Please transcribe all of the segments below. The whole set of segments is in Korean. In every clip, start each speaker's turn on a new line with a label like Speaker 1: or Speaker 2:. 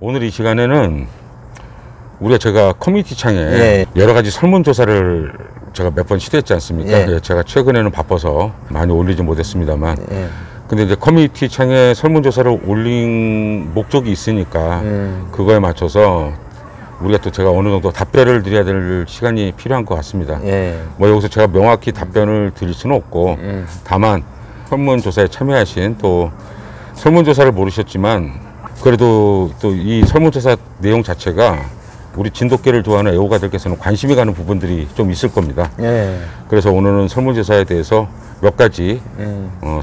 Speaker 1: 오늘 이 시간에는 제가 커뮤니티 창에 여러 가지 설문조사를 제가 몇 번 시도했지 않습니까? 제가 최근에는 바빠서 많이 올리지 못했습니다만 근데 이제 커뮤니티 창에 설문조사를 올린 목적이 있으니까 그거에 맞춰서 우리가 또 제가 어느 정도 답변을 드려야 될 시간이 필요한 것 같습니다. 뭐 여기서 제가 명확히 답변을 드릴 수는 없고 다만 설문조사에 참여하신 또 설문조사를 모르셨지만 그래도 또 이 설문조사 내용 자체가 우리 진돗개를 좋아하는 애호가들께서는 관심이 가는 부분들이 좀 있을 겁니다. 그래서 오늘은 설문조사에 대해서 몇 가지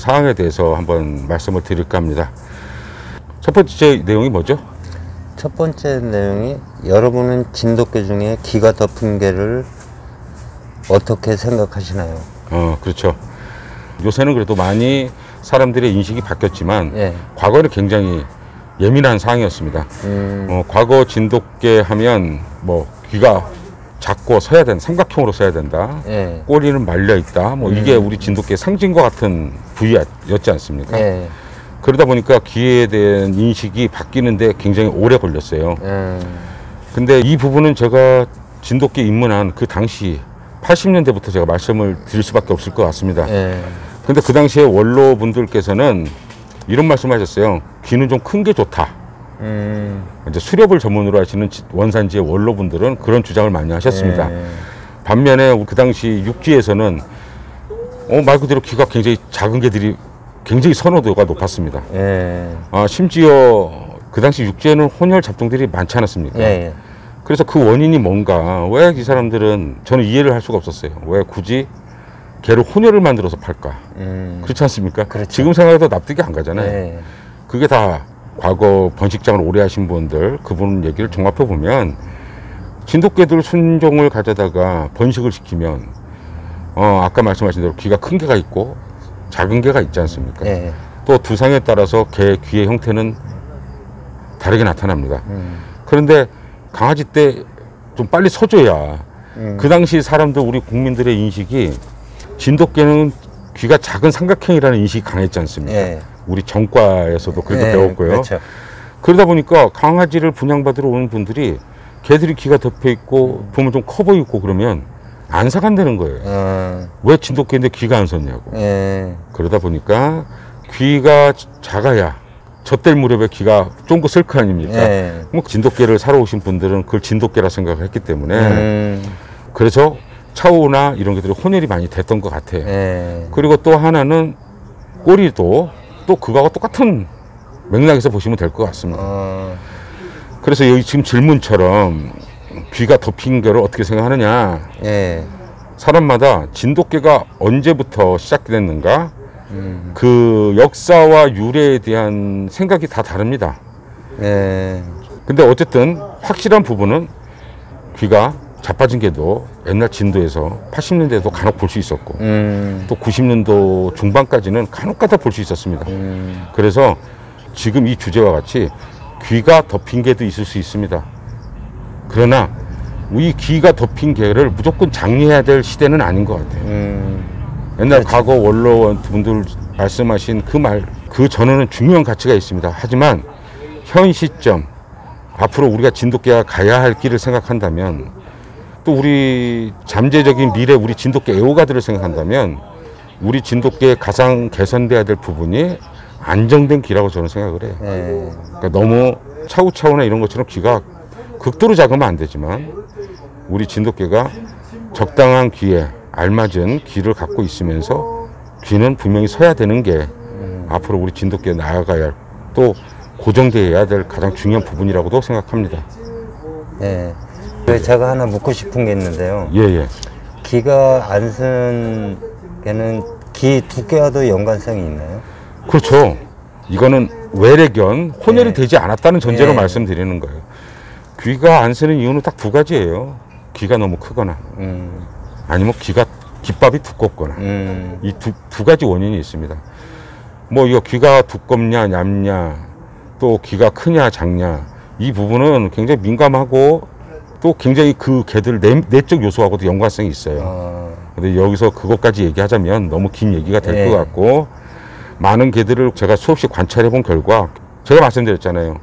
Speaker 1: 사항에 대해서 한번 말씀을 드릴까 합니다. 첫 번째 내용이 뭐죠?
Speaker 2: 첫 번째 내용이 여러분은 진돗개 중에 귀가 덮인 개를 어떻게 생각하시나요?
Speaker 1: 그렇죠. 요새는 그래도 많이 사람들의 인식이 바뀌었지만 과거에는 굉장히 예민한 사항이었습니다. 과거 진돗개 하면 뭐 귀가 작고 서야 된다, 삼각형으로 서야 된다, 꼬리는 말려 있다, 뭐 이게 우리 진돗개의 상징과 같은 부위였지 않습니까? 그러다 보니까 귀에 대한 인식이 바뀌는데 굉장히 오래 걸렸어요. 근데 이 부분은 제가 진돗개 입문한 그 당시 80년대부터 제가 말씀을 드릴 수밖에 없을 것 같습니다. 근데 그 당시에 원로분들께서는 이런 말씀하셨어요. 귀는 좀 큰 게 좋다. 이제 수렵을 전문으로 하시는 원산지의 원로분들은 그런 주장을 많이 하셨습니다. 반면에 그 당시 육지에서는 말 그대로 귀가 굉장히 작은 개들이 굉장히 선호도가 높았습니다. 심지어 그 당시 육지에는 혼혈 잡종들이 많지 않았습니까? 그래서 그 원인이 뭔가, 왜 이 사람들은, 저는 이해를 할 수가 없었어요. 왜 굳이 개를 혼혈을 만들어서 팔까? 그렇지 않습니까?
Speaker 2: 그렇죠.
Speaker 1: 지금 생각해도 납득이 안 가잖아요. 그게 다 과거 번식장을 오래 하신 분들, 그분 얘기를 종합해 보면 진돗개들 순종을 가져다가 번식을 시키면 아까 말씀하신 대로 귀가 큰 개가 있고 작은 개가 있지 않습니까? 또 두상에 따라서 개 귀의 형태는 다르게 나타납니다. 그런데 강아지 때 좀 빨리 서줘야 그 당시 사람들, 우리 국민들의 인식이 진돗개는 귀가 작은 삼각형이라는 인식이 강했지 않습니까? 우리 정과에서도 그렇게 배웠고요.
Speaker 2: 그렇죠.
Speaker 1: 그러다 보니까 강아지를 분양받으러 오는 분들이 개들이 귀가 덮여 있고 보면 좀 커 보이고 그러면 안 사간다는 거예요. 왜 진돗개인데 귀가 안 섰냐고. 그러다 보니까 귀가 작아야 젖될 무렵에 귀가 쫑긋 쓸 거 아닙니까? 뭐 진돗개를 사러 오신 분들은 그걸 진돗개라 생각을 했기 때문에 그래서 차우나 이런 것들이 혼혈이 많이 됐던 것 같아요. 그리고 또 하나는 꼬리도 또 그거하고 똑같은 맥락에서 보시면 될 것 같습니다. 그래서 여기 지금 질문처럼 귀가 덮인 개를 어떻게 생각하느냐. 사람마다 진돗개가 언제부터 시작됐는가 그 역사와 유래에 대한 생각이 다 다릅니다. 근데 어쨌든 확실한 부분은 귀가 자빠진 개도 옛날 진도에서 80년대에도 간혹 볼 수 있었고 또 90년도 중반까지는 간혹 가다 볼 수 있었습니다. 그래서 지금 이 주제와 같이 귀가 덮인 개도 있을 수 있습니다. 그러나 이 귀가 덮인 개를 무조건 장려해야 될 시대는 아닌 것 같아요. 옛날 과거 원로분들 말씀하신 그 전에는 중요한 가치가 있습니다. 하지만 현 시점 앞으로 우리가 진돗개가 가야 할 길을 생각한다면 또 우리 잠재적인 미래 우리 진돗개 애호가들을 생각한다면 우리 진돗개의 가장 개선돼야 될 부분이 안정된 귀라고 저는 생각을 해요. 그러니까 너무 차우차우나 이런 것처럼 귀가 극도로 작으면 안 되지만 우리 진돗개가 적당한 귀에 알맞은 귀를 갖고 있으면서 귀는 분명히 서야 되는 게 앞으로 우리 진돗개 나아가야 할, 또 고정되어야 될 가장 중요한 부분이라고도 생각합니다.
Speaker 2: 제가 하나 묻고 싶은 게 있는데요. 귀가 안 쓴 개는 귀 두께와도 연관성이 있나요?
Speaker 1: 그렇죠. 이거는 외래견, 혼혈이 되지 않았다는 전제로 말씀드리는 거예요. 귀가 안 쓰는 이유는 딱 두 가지예요. 귀가 너무 크거나 아니면 귓밥이 두껍거나 이 두 가지 원인이 있습니다. 뭐 이거 귀가 두껍냐 얇냐 또 귀가 크냐 작냐 이 부분은 굉장히 민감하고 또 굉장히 그 개들 내적 요소하고도 연관성이 있어요. 근데 여기서 그것까지 얘기하자면 너무 긴 얘기가 될 것 같고 많은 개들을 제가 수없이 관찰해 본 결과 제가 말씀드렸잖아요.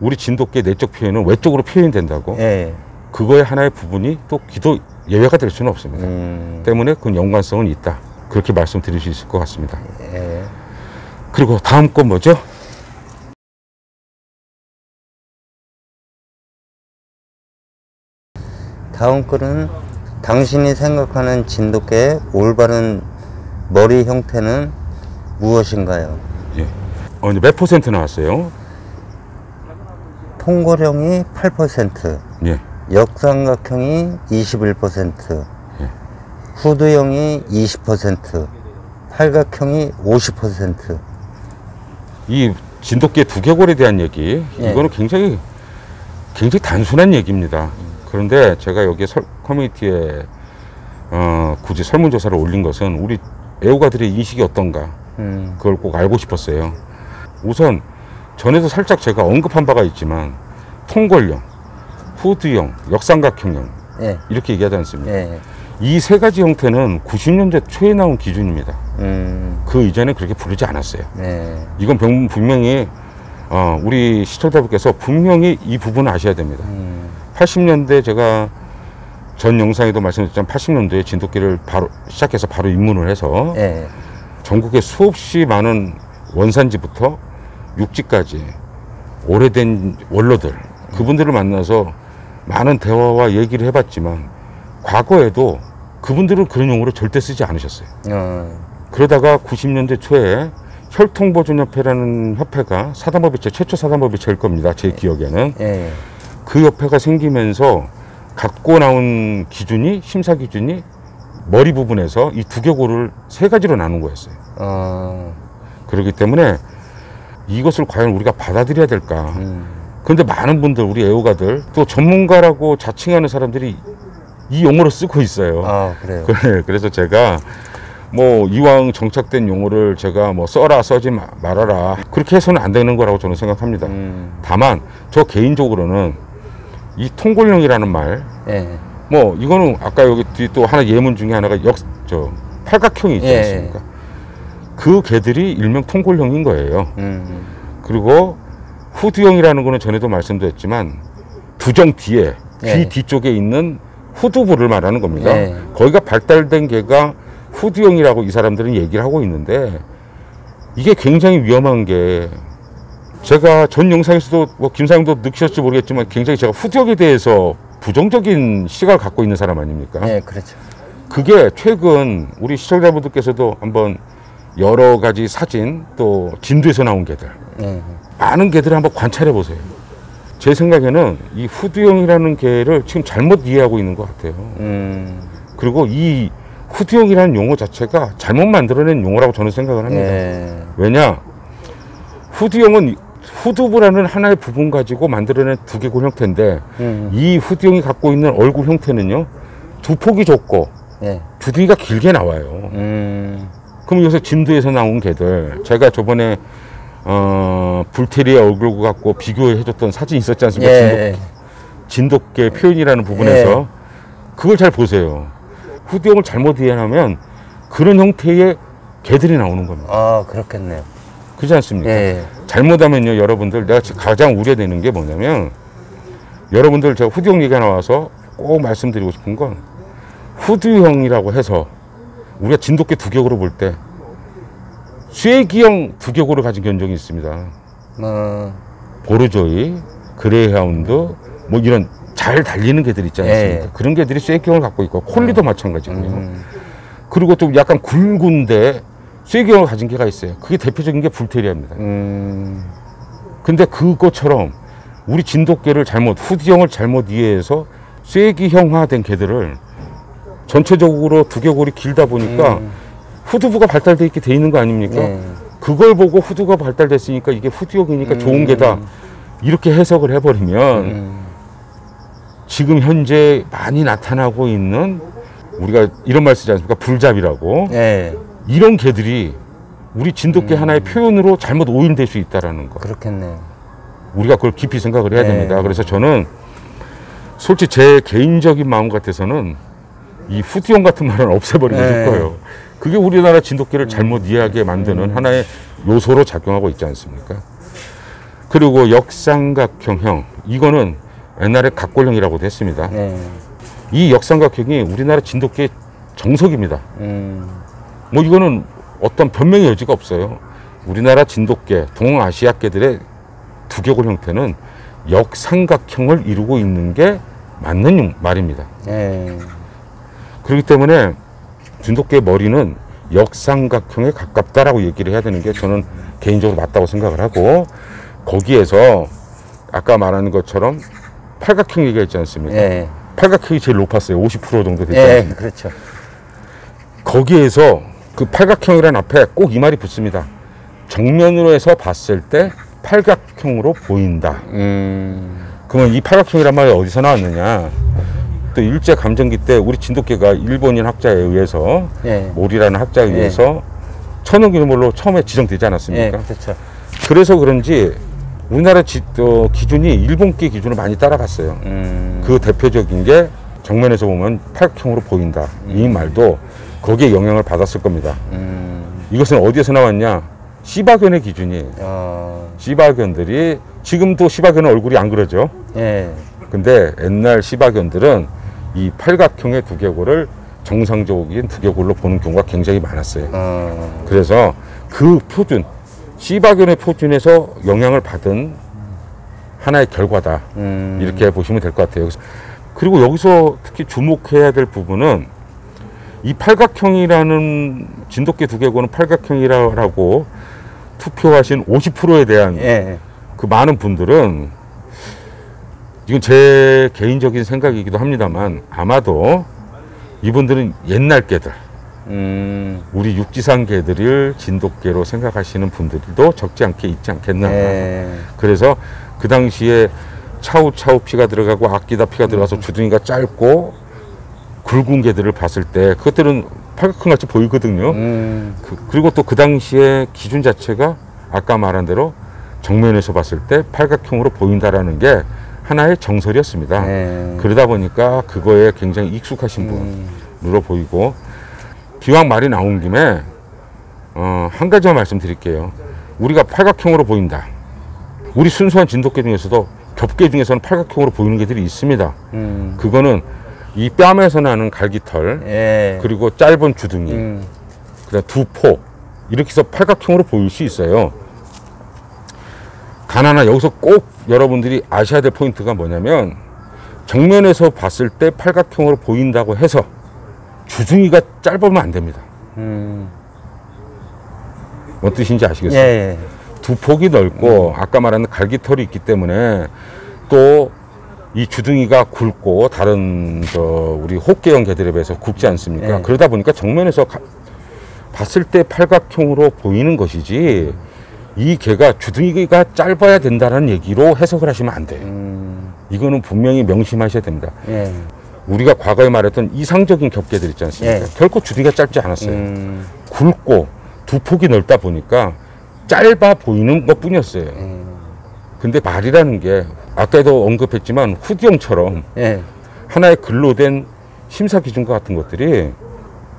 Speaker 1: 우리 진돗개 내적 표현은 외적으로 표현된다고. 예. 그거의 하나의 부분이 또 귀도 예외가 될 수는 없습니다. 때문에 그 연관성은 있다. 그렇게 말씀드릴 수 있을 것 같습니다. 예. 그리고 다음 건 뭐죠?
Speaker 2: 다음 거는 당신이 생각하는 진돗개의 올바른 머리 형태는 무엇인가요?
Speaker 1: 예. 이제 몇 퍼센트 나왔어요?
Speaker 2: 통골형이 8%,
Speaker 1: 예.
Speaker 2: 역삼각형이 21%, 예. 후두형이 20%, 팔각형이 50%.
Speaker 1: 이 진돗개 두개골에 대한 얘기, 예. 이거는 굉장히 단순한 얘기입니다. 그런데 제가 여기 커뮤니티에 굳이 설문조사를 올린 것은 우리 애호가들의 인식이 어떤가, 그걸 꼭 알고 싶었어요. 우선 전에도 살짝 제가 언급한 바가 있지만 통골형, 후두형, 역삼각형형, 예. 이렇게 얘기하지 않습니까? 예. 이 세 가지 형태는 90년대 초에 나온 기준입니다. 그 이전에 그렇게 부르지 않았어요. 예. 이건 분명히 우리 시청자분께서 분명히 이 부분을 아셔야 됩니다. 80년대 제가 전 영상에도 말씀드렸지만 80년도에 진돗개를 바로 시작해서 바로 입문을 해서 예. 전국에 수없이 많은 원산지부터 육지까지 오래된 원로들, 그분들을 만나서 많은 대화와 얘기를 해봤지만 과거에도 그분들은 그런 용어를 절대 쓰지 않으셨어요. 그러다가 90년대 초에 혈통보존협회라는 협회가 사단법인체 최초 사단법인체일 겁니다. 제 기억에는. 그 협회가 생기면서 갖고 나온 기준이, 심사 기준이 머리 부분에서 이 두개골을 세 가지로 나눈 거였어요. 그렇기 때문에 이것을 과연 우리가 받아들여야 될까. 그런데 많은 분들, 우리 애호가들, 또 전문가라고 자칭하는 사람들이 이 용어를 쓰고 있어요.
Speaker 2: 아, 그래요?
Speaker 1: 그래서 제가 뭐 이왕 정착된 용어를 제가 뭐 써라 써지 말아라 그렇게 해서는 안 되는 거라고 저는 생각합니다. 다만 저 개인적으로는 이 통골형이라는 말, 뭐 이거는 아까 여기 뒤 또 하나 예문 중에 하나가 팔각형이 있지 않습니까? 그 개들이 일명 통골형인 거예요. 그리고 후두형이라는 거는 전에도 말씀드렸지만 부정 뒤에 귀 뒤쪽에 있는 후두부를 말하는 겁니다. 거기가 발달된 개가 후두형이라고 이 사람들은 얘기를 하고 있는데 이게 굉장히 위험한 게 제가 전 영상에서도 뭐 김사장도 느끼셨을지 모르겠지만 굉장히 제가 후두형에 대해서 부정적인 시각을 갖고 있는 사람 아닙니까?
Speaker 2: 네, 그렇죠.
Speaker 1: 그게 최근 우리 시청자분들께서도 한번 여러 가지 사진 또 진도에서 나온 개들 많은 개들을 한번 관찰해 보세요. 제 생각에는 이 후두형이라는 개를 지금 잘못 이해하고 있는 것 같아요. 그리고 이 후두형이라는 용어 자체가 잘못 만들어낸 용어라고 저는 생각을 합니다. 왜냐, 후두형은 후두부라는 하나의 부분 가지고 만들어낸 두개골 형태인데 이 후두형이 갖고 있는 얼굴 형태는요, 두 폭이 좁고 두둥이가 길게 나와요. 그럼 여기서 진도에서 나온 개들, 제가 저번에 불테리아 얼굴 갖고 비교해줬던 사진 있었지 않습니까? 진돗개 표현이라는 부분에서 그걸 잘 보세요. 후두형을 잘못 이해하면 그런 형태의 개들이 나오는 겁니다.
Speaker 2: 아, 그렇겠네요.
Speaker 1: 그렇지 않습니까? 잘못하면요, 여러분들, 내가 가장 우려되는 게 뭐냐면, 여러분들 제가 후두형 얘기가 나와서 꼭 말씀드리고 싶은 건, 후두형이라고 해서 우리가 진돗개 두개골을 볼 때 쇠기형 두개골을 가진 견종이 있습니다. 보르조이, 그레이하운드, 뭐 이런 잘 달리는 개들 있지 않습니까? 그런 개들이 쇠기형을 갖고 있고, 콜리도 마찬가지고요. 그리고 또 약간 굵은데 쇠기형을 가진 개가 있어요. 그게 대표적인 게 불테리아입니다. 근데 그것처럼 우리 진돗개를 후두형을 잘못 이해해서 쇠기형화된 개들을 전체적으로 두개골이 길다 보니까 후두부가 발달돼 있게 돼 있는 거 아닙니까? 그걸 보고 후두가 발달됐으니까 이게 후두형이니까 좋은 개다 이렇게 해석을 해버리면 지금 현재 많이 나타나고 있는, 우리가 이런 말 쓰지 않습니까? 불잡이라고. 이런 개들이 우리 진돗개 하나의 표현으로 잘못 오인될 수 있다는 거.
Speaker 2: 그렇겠네요.
Speaker 1: 우리가 그걸 깊이 생각을 해야 됩니다. 그래서 저는 솔직히 제 개인적인 마음 같아서는 이 후두형 같은 말은 없애버리고 싶어요. 그게 우리나라 진돗개를 잘못 이해하게 만드는 하나의 요소로 작용하고 있지 않습니까? 그리고 역삼각형형, 이거는 옛날에 각골형이라고도 했습니다. 네. 이 역삼각형이 우리나라 진돗개의 정석입니다. 뭐 이거는 어떤 변명의 여지가 없어요. 우리나라 진돗개, 동아시아개들의 두개골 형태는 역삼각형을 이루고 있는 게 맞는 말입니다. 그렇기 때문에 진돗개의 머리는 역삼각형에 가깝다라고 얘기를 해야 되는 게 저는 개인적으로 맞다고 생각을 하고, 거기에서 아까 말하는 것처럼 팔각형 얘기했지 않습니까? 팔각형이 제일 높았어요. 50% 정도 됐지 않습니까?
Speaker 2: 그렇죠.
Speaker 1: 거기에서 그 팔각형이라는 앞에 꼭 이 말이 붙습니다. 정면으로 해서 봤을 때 팔각형으로 보인다. 그러면 이 팔각형이란 말이 어디서 나왔느냐? 또 일제 감정기 때 우리 진돗개가 일본인 학자에 의해서, 몰이라는 학자에 의해서 천연기념물로 처음에 지정되지 않았습니까?
Speaker 2: 그렇죠.
Speaker 1: 그래서 그런지 우리나라 기준이 일본계 기준을 많이 따라갔어요. 그 대표적인 게 정면에서 보면 팔각형으로 보인다. 이 말도 거기에 영향을 받았을 겁니다. 이것은 어디에서 나왔냐? 시바견의 기준이에요. 시바견들이, 지금도 시바견은 얼굴이 안 그러죠. 근데 옛날 시바견들은 이 팔각형의 두개골을 정상적인 두개골로 보는 경우가 굉장히 많았어요. 그래서 그 표준, 시바견의 표준에서 영향을 받은 하나의 결과다. 이렇게 보시면 될 것 같아요. 그리고 여기서 특히 주목해야 될 부분은 이 팔각형이라는, 진돗개 두개골은 팔각형이라고 투표하신 50%에 대한 그 많은 분들은, 이건 제 개인적인 생각이기도 합니다만, 아마도 이분들은 옛날 개들, 우리 육지상 개들을 진돗개로 생각하시는 분들도 적지 않게 있지 않겠나. 그래서 그 당시에 차우차우 피가 들어가고 아끼다 피가 들어가서 주둥이가 짧고 굵은 개들을 봤을 때 그것들은 팔각형 같이 보이거든요. 그리고 또 그 당시에 기준 자체가 아까 말한 대로 정면에서 봤을 때 팔각형으로 보인다라는 게 하나의 정설이었습니다. 그러다 보니까 그거에 굉장히 익숙하신 분으로 보이고, 기왕 말이 나온 김에 한 가지만 말씀드릴게요. 우리가 팔각형으로 보인다. 우리 순수한 진돗개 중에서도 겹개 중에서는 팔각형으로 보이는 개들이 있습니다. 그거는 이 뺨에서 나는 갈기털, 그리고 짧은 주둥이, 그다음 두포, 이렇게 해서 팔각형으로 보일 수 있어요. 단 하나 여기서 꼭 여러분들이 아셔야 될 포인트가 뭐냐면, 정면에서 봤을 때 팔각형으로 보인다고 해서 주둥이가 짧으면 안 됩니다. 뭔 뜻인지 아시겠어요? 두폭이 넓고 아까 말하는 갈기털이 있기 때문에, 또 이 주둥이가 굵고 다른 우리 호개형 개들에 비해서 굵지 않습니까? 그러다 보니까 정면에서 봤을 때 팔각형으로 보이는 것이지, 이 개가 주둥이가 짧아야 된다는 얘기로 해석을 하시면 안 돼요. 이거는 분명히 명심하셔야 됩니다. 우리가 과거에 말했던 이상적인 겹개들 있지 않습니까? 결코 주둥이가 짧지 않았어요. 굵고 두폭이 넓다 보니까 짧아 보이는 것 뿐이었어요. 근데 말이라는 게 아까도 언급했지만 후기형처럼 하나의 글로 된 심사 기준과 같은 것들이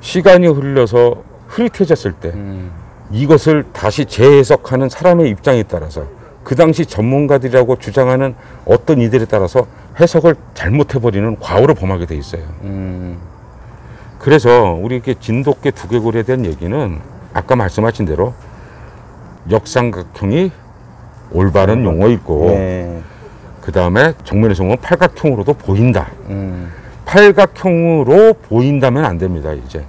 Speaker 1: 시간이 흘러서 흐릿해졌을 때 이것을 다시 재해석하는 사람의 입장에 따라서, 그 당시 전문가들이라고 주장하는 어떤 이들에 따라서 해석을 잘못해버리는 과오를 범하게 돼 있어요. 그래서 우리 이렇게 진돗개 두개골에 대한 얘기는 아까 말씀하신 대로 역삼각형이 올바른 용어이고, 그 다음에 정면에서 보면 팔각형으로도 보인다. 팔각형으로 보인다면 안 됩니다. 이제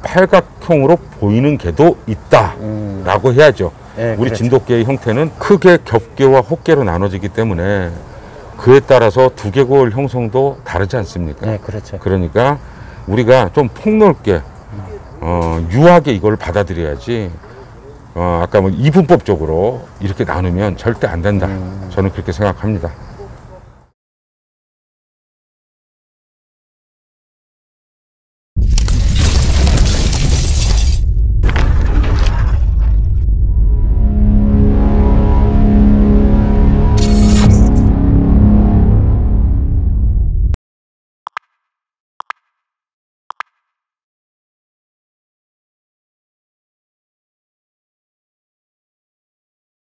Speaker 1: 팔각형으로 보이는 개도 있다 라고 해야죠. 우리 그렇죠. 진돗개의 형태는 크게 겹개와 호개로 나눠지기 때문에 그에 따라서 두개골 형성도 다르지 않습니까?
Speaker 2: 그렇죠.
Speaker 1: 그러니까 우리가 좀 폭넓게 유하게 이걸 받아들여야지, 아까 뭐 이분법적으로 이렇게 나누면 절대 안 된다. 저는 그렇게 생각합니다.